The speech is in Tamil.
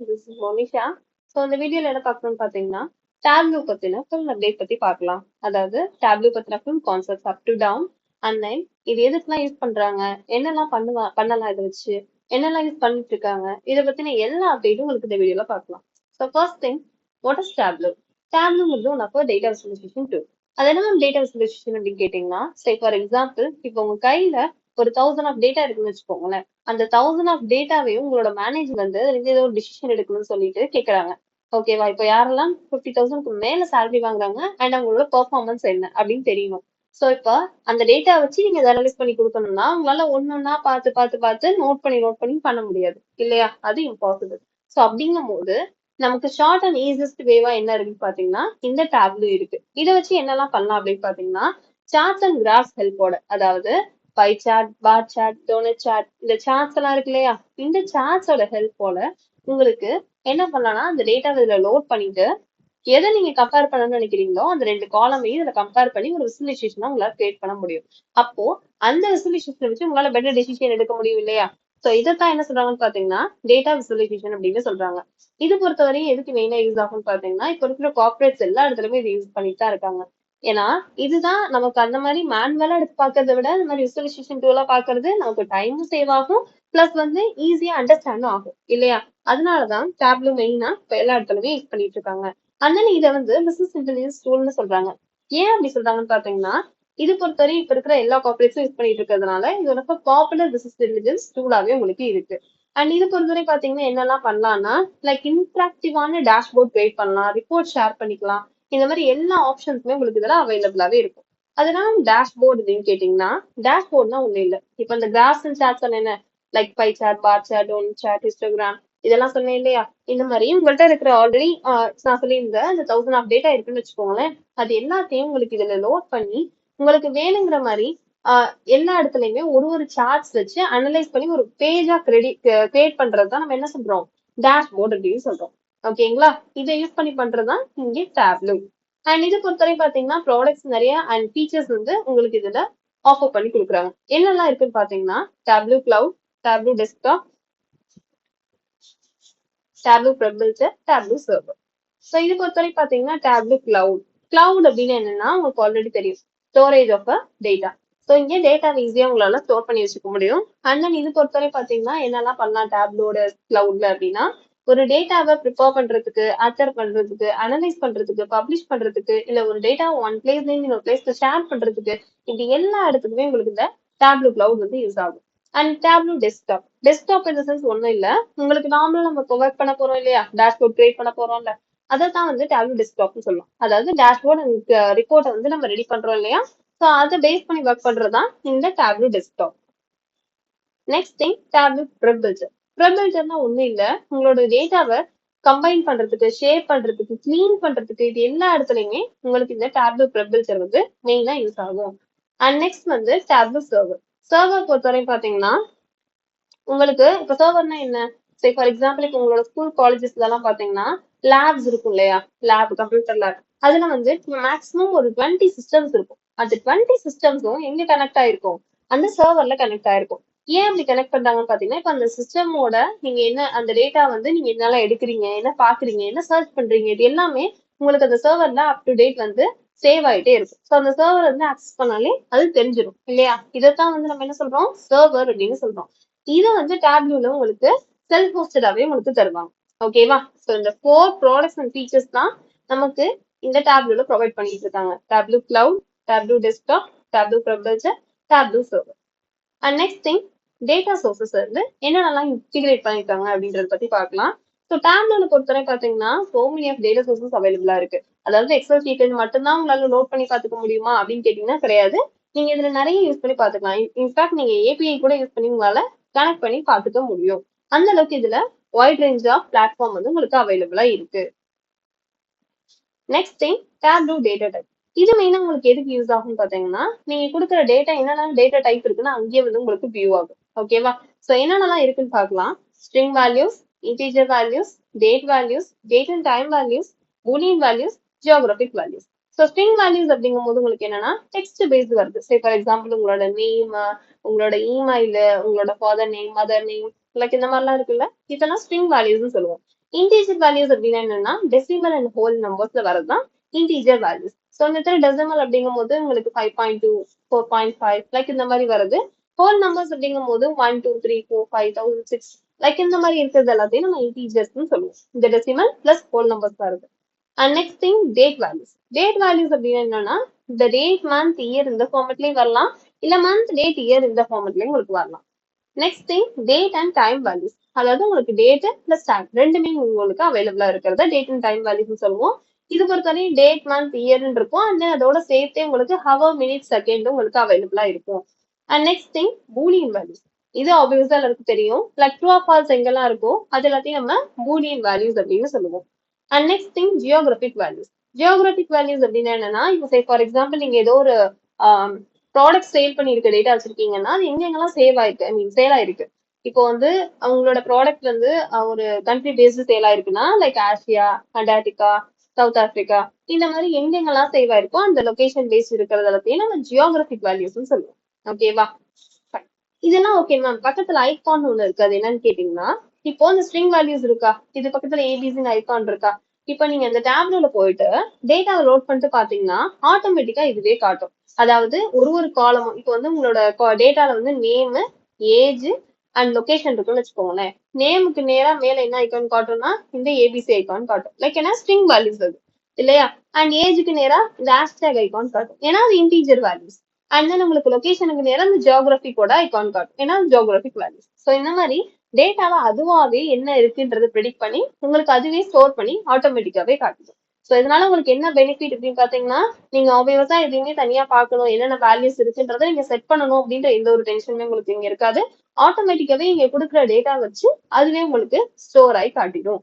This is Monisha. ஸோ இந்த வீடியோல என்ன பார்க்கணும்னு பார்த்தீங்கன்னா டேப்லூ பத்தின ஃபுல் அப்டேட் பத்தி பார்க்கலாம். அதாவது டேப்லூ பத்தின full concept up to down and then இது எதுக்கெல்லாம் யூஸ் பண்றாங்க, என்னெல்லாம் பண்ணலாம் இதை வச்சு, என்னெல்லாம் யூஸ் பண்ணிட்டு இருக்காங்க, இதை பத்தின எல்லா அப்டேட்டும் உங்களுக்கு இந்த வீடியோல பார்க்கலாம். So first thing, what is Tableau? டேப்லூங்கிறது one of data visualisation tool. அது என்ன டேட்டா விசுவலைசேஷன் அப்படின்னு கேட்டீங்கன்னா, சே ஃபார் எக்ஸாம்பிள் இப்போ உங்க கையில ஒரு 1000 ஆஃப் டேட்டா இருக்குன்னு வச்சுக்கோங்களேன். அந்த 1000 ஆஃப் டேட்டாவையும் உங்களோட மேனேஜர் வந்து ஏதோ ஒரு டிசிஷன் எடுக்கணும்னு சொல்லிட்டு கேக்குறாங்க. ஓகேவா? இப்போ யாரெல்லாம் 50,000க்கு மேல சேலரி வாங்குறாங்க அண்ட் அவங்களோட பெர்ஃபார்மன்ஸ் என்ன அப்படின்னு தெரியணும். சோ இப்ப அந்த டேட்டா வச்சு நீங்க அனலைஸ் பண்ணி கொடுக்கணும்னா உங்களால ஒன்னொன்னா பார்த்து பார்த்து பார்த்து நோட் பண்ணி பண்ண முடியாது இல்லையா? அது இம்பாசிபிள். சோ அப்படிங்கும் போது நமக்கு ஷார்ட் அண்ட் ஈஸியஸ்ட் வேவா என்ன இருக்குன்னு பாத்தீங்கன்னா இந்த டேப்லூ இருக்கு. இதை வச்சு என்னெல்லாம் பண்ணலாம் அப்படின்னு பாத்தீங்கன்னா சார்ட்ஸ் அண்ட் கிராஃப்ஸ் ஹெல்ப்போட, அதாவது pie chart, bar chart, donut chart, இந்த சார்ட்ஸ் எல்லாம் இருக்கு இல்லையா? இந்த சார்ட்ஸோட ஹெல்ப்போட உங்களுக்கு என்ன பண்ணலாம்னா அந்த டேட்டா இதுல லோட் பண்ணிட்டு எதை நீங்க கம்பேர் பண்ணணும்னு நினைக்கிறீங்களோ அந்த ரெண்டு காலமையும் இதுல கம்பேர் பண்ணி ஒரு விசுவலைசேஷனா உங்களால கிரியேட் பண்ண முடியும். அப்போ அந்த விசுவலைசேஷன் வச்சு உங்களால பெட்டர் டெசிஷன் எடுக்க முடியும் இல்லையா? சோ இதைத்தான் என்ன சொல்றாங்கன்னு பாத்தீங்கன்னா டேட்டா விசுவலைசேஷன் அப்படின்னு சொல்றாங்க. இது பொறுத்தவரையும் எதுக்கு மெயினா யூஸ் ஆகும்னு பாத்தீங்கன்னா இப்ப இருக்கிற கார்பரேட்ஸ் எல்லா இடத்துலயுமே இது யூஸ் பண்ணிட்டு தான் இருக்காங்க. ஏன்னா இதுதான் நமக்கு அந்த மாதிரி மேனுவலா எடுத்து பாக்குறத விட இந்த மாதிரி விசுவலைசேஷன் டூலா பாக்குறது நமக்கு டைமும் சேவ் ஆகும், பிளஸ் வந்து ஈஸியா அண்டர்ஸ்டாண்டும் ஆகும் இல்லையா? அதனாலதான் டேப்லூ மெயினா இப்ப எல்லா இடத்துலயுமே யூஸ் பண்ணிட்டு இருக்காங்க. அண்ட் இதை வந்து பிசினஸ் இன்டெலிஜென்ஸ் டூல்னு சொல்றாங்க. ஏன் அப்படி சொல்றாங்கன்னு பாத்தீங்கன்னா இது பொறுத்தவரை இப்ப இருக்கிற எல்லா கார்பரேட்ஸும் யூஸ் பண்ணிட்டு இருக்கிறதுனால இது ஒரு பாப்புலர் பிசினஸ் இன்டெலிஜென்ஸ் டூலாவே உங்களுக்கு இருக்கு. அண்ட் இது பொறுத்தவரை பாத்தீங்கன்னா என்னெல்லாம் பண்ணலாம்னா லைக் இன்டராக்டிவான டேஷ்போர்ட் கிரியேட் பண்ணலாம், ரிப்போர்ட் ஷேர் பண்ணிக்கலாம், இந்த மாதிரி எல்லா ஆப்ஷன்ஸுமே உங்களுக்கு இதெல்லாம் அவைலபிளாவே இருக்கும். அதனால டேஷ்போர்ட் அப்படின்னு கேட்டீங்கன்னா டேஷ்போர்ட்னா ஒண்ணும் இல்லை. இப்ப இந்த கிராஃப்ஸ் அண்ட் சார்ட்ஸ் என்ன like pie chart, bar chart, donut chart, histogram இதெல்லாம் சொன்னேன் இல்லையா? இந்த மாதிரி உங்கள்கிட்ட இருக்கிற ஆல்ரெடி நான் சொல்லியிருந்தேன் இந்த 1000 ஆஃப் டேட்டா இருக்குன்னு வச்சுக்கோங்களேன். அது எல்லாத்தையும் உங்களுக்கு இதுல லோட் பண்ணி உங்களுக்கு வேணுங்கிற மாதிரி எல்லா இடத்துலயுமே ஒரு சார்ட்ஸ் வச்சு அனலைஸ் பண்ணி ஒரு பேஜா கிரியேட் பண்றதுதான் நம்ம என்ன சொல்றோம், டேஷ்போர்ட் அப்படின்னு சொல்றோம். ஓகேங்களா? இதை யூஸ் பண்ணி பண்றதுதான் இங்கே டேப்லூ. அண்ட் இது பொறுத்தவரை பாத்தீங்கன்னா ப்ராடக்ட்ஸ் நிறைய அண்ட் ஃபீச்சர்ஸ் வந்து உங்களுக்கு இதுல ஆஃபர் பண்ணி கொடுக்குறாங்க. என்னெல்லாம் இருக்குன்னு பாத்தீங்கன்னா Tableau cloud, Tableau desktop, Tableau prep builder, Tableau server. So இது பொறுத்தவரை பாத்தீங்கன்னா டேப்லூ கிளவுட். கிளவுட் அப்படின்னு என்னன்னா உங்களுக்கு ஆல்ரெடி தெரியும், ஸ்டோரேஜ் ஆஃப் டேட்டா. ஸோ இங்கே டேட்டாவை ஈஸியா உங்களால ஸ்டோர் பண்ணி வச்சுக்க முடியும். அண்ட் தென் இது பொறுத்தவரை பாத்தீங்கன்னா என்னெல்லாம் பண்ணலாம் டேப்லோட கிளவுட்ல அப்படின்னா ஒரு டேட்டாவை ப்ரிப்பேர் பண்றதுக்கு, ஆன்சர் பண்றதுக்கு, அனலைஸ் பண்றதுக்கு, பப்ளிஷ் பண்றதுக்கு, இல்ல ஒரு டேட்டா ஒன் பிளேஸ்ல இருந்து இன்னொரு பிளேஸ்ல ஷேர் பண்றதுக்கு, இப்படி எல்லா இடத்துக்குமே உங்களுக்கு இந்த டேப்லூ கிளவுட் வந்து யூஸ் ஆகும். And Tableau desktop. டெஸ்க்டாப் இந்த சென்ஸ் ஒண்ணும் இல்ல, உங்களுக்கு நார்மலா நம்ம ஒர்க் பண்ண போறோம் இல்லையா, டேஷ்போர்ட் கிரியேட் பண்ண போறோம்ல, அதான் வந்து டேப்லூ டெஸ்க்டாப்னு சொல்லலாம். அதாவது டேஷ்போர்ட் அண்ட் ரிப்போர்ட்டை வந்து நம்ம ரெடி பண்றோம் இல்லையா, ஸோ அதை பேஸ் பண்ணி ஒர்க் பண்றதுதான் இந்த Tableau desktop. Next thing Tableau prep builder. ப்ரெபிள்சர்னா ஒண்ணும் இல்ல, உங்களோட டேட்டாவை கம்பைன் பண்றதுக்கு, ஷேர் பண்றதுக்கு, கிளீன் பண்றதுக்கு, இது எல்லா இடத்துலயுமே உங்களுக்கு இந்த டேப்லூ ப்ரெபிள்சர் வந்து மெயினா யூஸ் ஆகும். அண்ட் நெக்ஸ்ட் வந்து டேப்லூ சர்வர். சர்வர் பொறுத்தவரை பாத்தீங்கன்னா உங்களுக்கு இப்ப சர்வர்னா என்ன, சரி ஃபார் எக்ஸாம்பிள் இப்போ உங்களோட ஸ்கூல் காலேஜஸ்ல எல்லாம் பாத்தீங்கன்னா லேப்ஸ் இருக்கும் இல்லையா, லேப், கம்ப்யூட்டர் லேப், அதுல வந்து மேக்ஸிமம் ஒரு 20 சிஸ்டம்ஸ் இருக்கும். அந்த 20 சிஸ்டம்ஸும் எங்க கனெக்ட் ஆயிருக்கும், அந்த சர்வர்ல கனெக்ட் ஆயிருக்கும். ஏன் அப்படி கனெக்ட் பண்றாங்கன்னு பாத்தீங்கன்னா இப்ப அந்த சிஸ்டமோட நீங்க என்ன அந்த டேட்டா வந்து நீங்க என்னெல்லாம் எடுக்கிறீங்க, என்ன பாக்குறீங்க, என்ன சர்ச் பண்றீங்க, இது எல்லாமே உங்களுக்கு அந்த சர்வர்ல அப் டு டேட் வந்து சேவ் ஆயிட்டே இருக்கும். ஸோ அந்த சர்வர் வந்து ஆக்சஸ் பண்ணாலே அது தெரிஞ்சிடும் இல்லையா? இதைத்தான் வந்து நம்ம என்ன சொல்றோம், சர்வர் அப்படின்னு சொல்றோம். இது வந்து டேப்லூல உங்களுக்கு செல்ஃப் ஹோஸ்டடாவே உங்களுக்கு தருவாங்க. ஓகேவா? ஸோ இந்த 4 ப்ராடக்ட்ஸ் அண்ட் ஃபீச்சர்ஸ் தான் நமக்கு இந்த டேப்லூல ப்ரொவைட் பண்ணிட்டு இருக்காங்க. Tableau cloud, Tableau desktop, Tableau prep builder, Tableau server. And next thing, data sources வந்து என்னென்னலாம் இன்டிகிரேட் பண்ணிருக்காங்க அப்படின்றத பத்தி பார்க்கலாம். ஸோ டேப்லூல பொறுத்தவரை பாத்தீங்கன்னா so many of data sources அவைலபிளா இருக்கு. அதாவது எக்ஸல் ஷீட் மட்டும்தான் உங்களால லோட் பண்ணி பாத்துக்க முடியுமா அப்படின்னு கேட்டீங்கன்னா கிடையாது. நீங்க இதுல நிறைய யூஸ் பண்ணி பாத்துக்கலாம். இன்ஃபேக்ட் நீங்க ஏபிஐ கூட யூஸ் பண்ணி உங்களால கனெக்ட் பண்ணி பாத்துக்க முடியும். அந்த அளவுக்கு இதுல வைட் ரேஞ்ச் ஆஃப் பிளாட்ஃபார்ம் வந்து உங்களுக்கு அவைலபிளா இருக்கு. Next thing, Tableau data type. இது மெயினா உங்களுக்கு எதுக்கு யூஸ் ஆகும்னு பாத்தீங்கன்னா நீங்க கொடுக்குற டேட்டா என்னென்ன டேட்டா டைப் இருக்குன்னா அங்கேயே வந்து உங்களுக்கு வியூ ஆகும். ஓகேவா? சோ என்னென்னலாம் இருக்குன்னு பார்க்கலாம். String values, integer values, date values, date and time values, Boolean values, geographic values. So string values அப்படிங்கும் போது உங்களுக்கு என்னன்னா டெக்ஸ்ட் பேஸ்ட் வருது. சே ஃபார் எக்ஸாம்பிள் உங்களோட நேம், உங்களோட இமெயில், உங்களோட father name, mother name, like இந்த மாதிரிலாம் இருக்குல்ல, இதெல்லாம் ஸ்ட்ரிங் வேல்யூஸ்னு சொல்லுவோம். இன்டீஜர் வேல்யூஸ் அப்படின்னா என்னன்னா டெசிமல் அண்ட் ஹோல் நம்பர்ஸ்ல வரதுதான் இன்டீஜர் வேல்யூஸ். ஸோ இந்த இடத்துல டெசிமல் அப்படிங்கும் போது உங்களுக்கு 5.2, 4.5 லைக் இந்த மாதிரி வருது. ஹோல் நம்பர்ஸ் அப்படிங்கும் போது 1, 2, 3, 4, 5, 1006 லைக் இந்த மாதிரி இருக்கிறது எல்லாத்தையும் நம்ம இன்டீஜர்ஸ்னு சொல்லுவோம். இந்த டெசிமல் பிளஸ் ஹோல் நம்பர்ஸ் வருது. And next thing date values. Date values அப்படின்னா என்னன்னா இந்த டேட் மந்த் இயர் இந்த ஃபார்மெட்லயும் வரலாம், இல்ல மந்த் டேட் இயர் இந்த ஃபார்மெட்லயும் உங்களுக்கு வரலாம். Next thing date and time values. அதாவது உங்களுக்கு டேட் பிளஸ் டைம் ரெண்டுமே உங்களுக்கு அவைலபிளா இருக்கிறத டேட் அண்ட் டைம் வேல்யூஸ் சொல்லுவோம். இது பொறுத்தவரையும் டேட் மந்த் இயர்னு இருக்கும். அண்ட் அதோட சேர்த்தே உங்களுக்கு ஹவர் மினிட் செகண்ட் உங்களுக்கு அவைலபிளா இருக்கும். And next thing Boolean values. இது ஆப்வியஸா எல்லாருக்கும் தெரியும். லைக் ட்ரூ ஆர் ஃபால்ஸ் எங்கெல்லாம் இருக்கோ அது எல்லாத்தையும் நம்ம பூலியன் வேல்யூஸ் அப்படின்னு சொல்லுவோம். And next thing geographic values. Geographic values அப்படின்னா என்னன்னா இப்போ ஃபார் எக்ஸாம்பிள் நீங்க ஏதோ ஒரு ப்ராடக்ட் சேல் பண்ணிருக்க டேட்டா வச்சிருக்கீங்கன்னா அது எங்கெங்கெல்லாம் சேவ் ஆயிருக்கு, ஐ மீன் சேல் ஆயிருக்கு. இப்போ வந்து அவங்களோட ப்ராடக்ட் வந்து ஒரு கண்ட்ரி பேஸ்டு சேல் ஆயிருக்குன்னா like Asia, Antarctica, south Africa இந்த மாதிரி எங்கெங்கெல்லாம் சேவ் ஆயிருக்கோ அந்த லொகேஷன் பேஸ்ட் இருக்கிறது எல்லாத்தையும் நம்ம ஜியோகிராபிக் வேல்யூஸ் சொல்லுவோம். ஓகேவா? இதெல்லாம் ஓகே மேம். பக்கத்துல ஐகான் ஒண்ணு இருக்கு, அது என்னன்னு கேட்டீங்கன்னா இப்போ இந்த ஸ்ட்ரிங் வேல்யூஸ் இருக்கா, இது பக்கத்துல ஏபிசின்னு ஐகான் இருக்கா. இப்போ நீங்க இந்த டேப்லோல போயிட்டு டேட்டாவை லோட் பண்ணிட்டு பாத்தீங்கன்னா ஆட்டோமேட்டிக்கா இதுவே காட்டும். அதாவது ஒரு ஒரு காலமும் இப்போ வந்து உங்களோட டேட்டால வந்து நேம், ஏஜ் அண்ட் லொகேஷன் இருக்குன்னு வச்சுக்கோங்களேன். நேமுக்கு நேரா மேல என்ன ஐகான் காட்டும்னா இந்த ஏபிசி ஐகான் காட்டும். லைக் ஏன்னா ஸ்ட்ரிங் வேல்யூஸ் அது இல்லையா. அண்ட் ஏஜுக்கு நேரா இந்த ஹேஷ்டேக் ஐகான் காட்டும், ஏன்னா அது இன்டீஜர் வேல்யூஸ். அண்ட் தென் உங்களுக்கு லொகேஷனுக்கு நேரம் இந்த ஜியோகிராபிக்கோட ஐகான் காட்டும், ஏன்னா ஜியோகிராபிக் வேல்யூஸ். ஸோ இந்த மாதிரி டேட்டாவை அதுவாவே என்ன இருக்குன்றது ப்ரெடிக்ட் பண்ணி உங்களுக்கு அதுவே ஸ்டோர் பண்ணி ஆட்டோமேட்டிக்காவே காட்டுது. ஸோ இதனால உங்களுக்கு என்ன பெனிஃபிட் அப்படின்னு பாத்தீங்கன்னா நீங்க ஆப்வியஸா எதுவுமே தனியா பார்க்கணும், என்னென்ன வேல்யூஸ் இருக்குன்றதை நீங்க செட் பண்ணணும் அப்படின்ற எந்த ஒரு டென்ஷனுமே உங்களுக்கு இங்க இருக்காது. ஆட்டோமேட்டிக்காவே இங்க கொடுக்குற டேட்டா வச்சு அதுவே உங்களுக்கு ஸ்டோர் ஆகி காட்டிடும்.